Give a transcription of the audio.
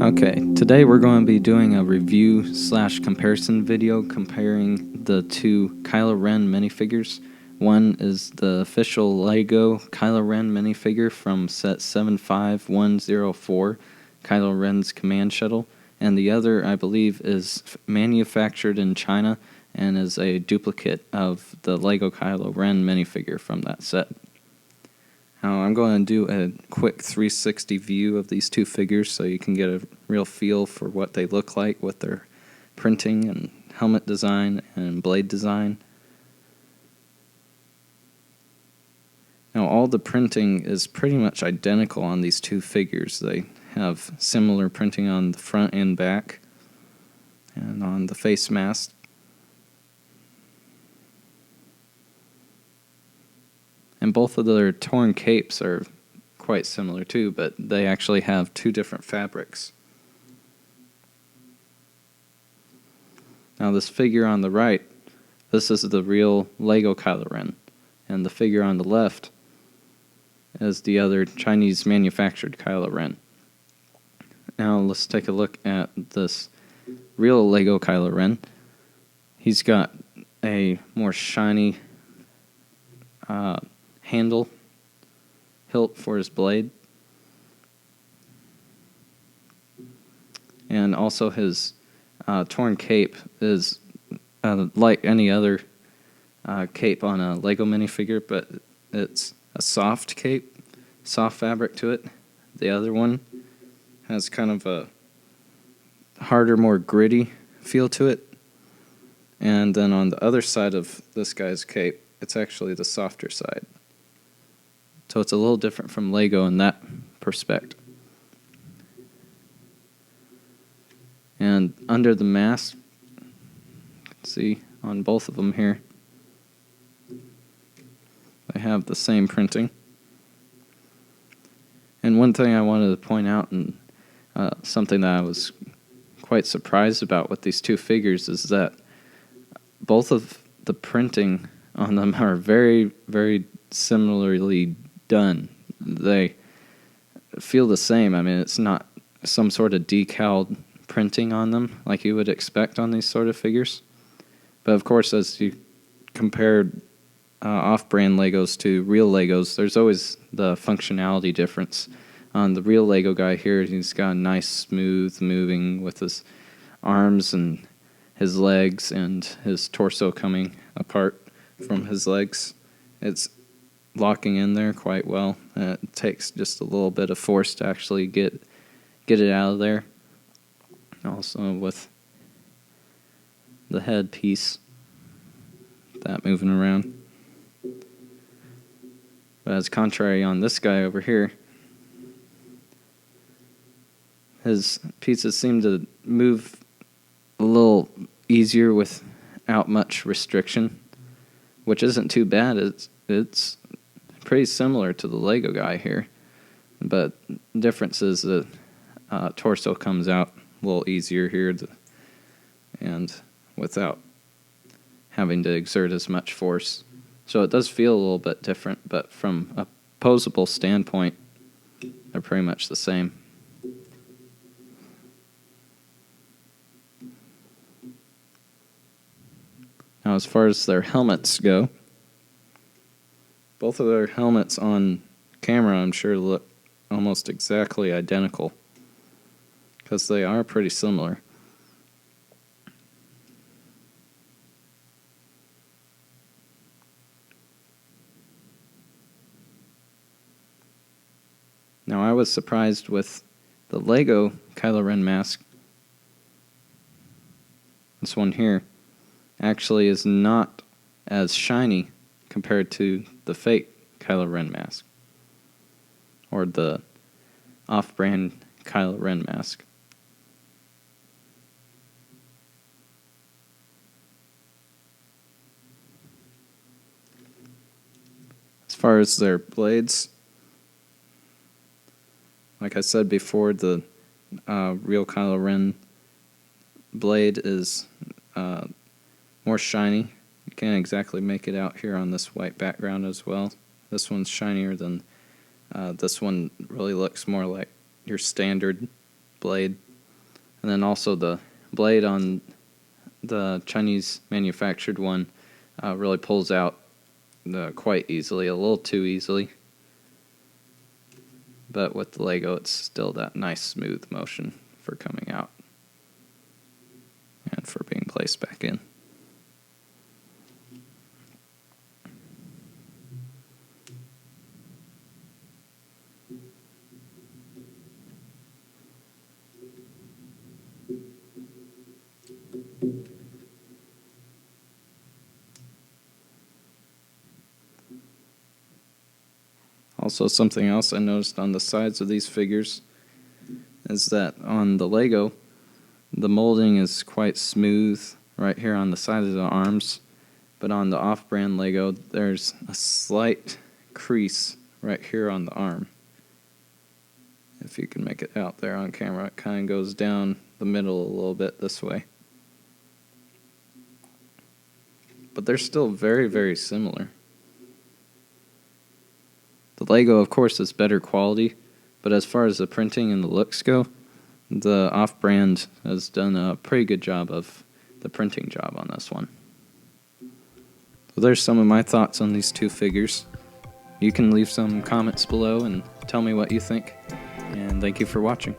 Okay, today we're going to be doing a review / comparison video comparing the two Kylo Ren minifigures. One is the official Lego Kylo Ren minifigure from set 75104, Kylo Ren's command shuttle, and the other, I believe, is manufactured in China and is a duplicate of the Lego Kylo Ren minifigure from that set. Now I'm going to do a quick 360 view of these two figures so you can get a real feel for what they look like with their printing and helmet design and blade design. Now all the printing is pretty much identical on these two figures. They have similar printing on the front and back and on the face mask. And both of their torn capes are quite similar too, but they actually have two different fabrics. Now this figure on the right, this is the real Lego Kylo Ren, and the figure on the left is the other Chinese manufactured Kylo Ren. Now let's take a look at this real Lego Kylo Ren. He's got a more shiny handle hilt for his blade, and also his torn cape is like any other cape on a Lego minifigure, but it's a soft cape, soft fabric to it. The other one has kind of a harder, more gritty feel to it, and then on the other side of this guy's cape, it's actually the softer side. So it's a little different from Lego in that perspective. And under the mask, you can see on both of them here, they have the same printing. And one thing I wanted to point out, and something that I was quite surprised about with these two figures, is that both of the printing on them are very, very similarly done. They feel the same. I mean, it's not some sort of decaled printing on them like you would expect on these sort of figures. But of course, as you compare off-brand Legos to real Legos, there's always the functionality difference. On the real Lego guy here, he's got a nice, smooth moving with his arms and his legs and his torso coming apart from his legs. It's locking in there quite well. It takes just a little bit of force to actually get it out of there. Also with the head piece, that moving around. But as contrary on this guy over here, his pieces seem to move a little easier without much restriction, which isn't too bad. It's pretty similar to the Lego guy here, but the difference is the torso comes out a little easier here, and without having to exert as much force. So it does feel a little bit different, but from a posable standpoint, they're pretty much the same. Now, as far as their helmets go, both of their helmets on camera, I'm sure, look almost exactly identical, because they are pretty similar. Now, I was surprised with the Lego Kylo Ren mask. This one here actually is not as shiny compared to the fake Kylo Ren mask, or the off-brand Kylo Ren mask. As far as their blades, like I said before, the real Kylo Ren blade is more shiny. You can't exactly make it out here on this white background as well. This one's shinier than this one. Really looks more like your standard blade. And then also the blade on the Chinese manufactured one really pulls out quite easily, a little too easily. But with the Lego, it's still that nice smooth motion for coming out and for being placed back in. Also, something else I noticed on the sides of these figures is that on the Lego, the molding is quite smooth right here on the side of the arms, but on the off-brand Lego, there's a slight crease right here on the arm. If you can make it out there on camera, it kind of goes down the middle a little bit this way. But they're still very, very similar. The Lego, of course, is better quality, but as far as the printing and the looks go, the off-brand has done a pretty good job of the printing job on this one. So there's some of my thoughts on these two figures. You can leave some comments below and tell me what you think, and thank you for watching.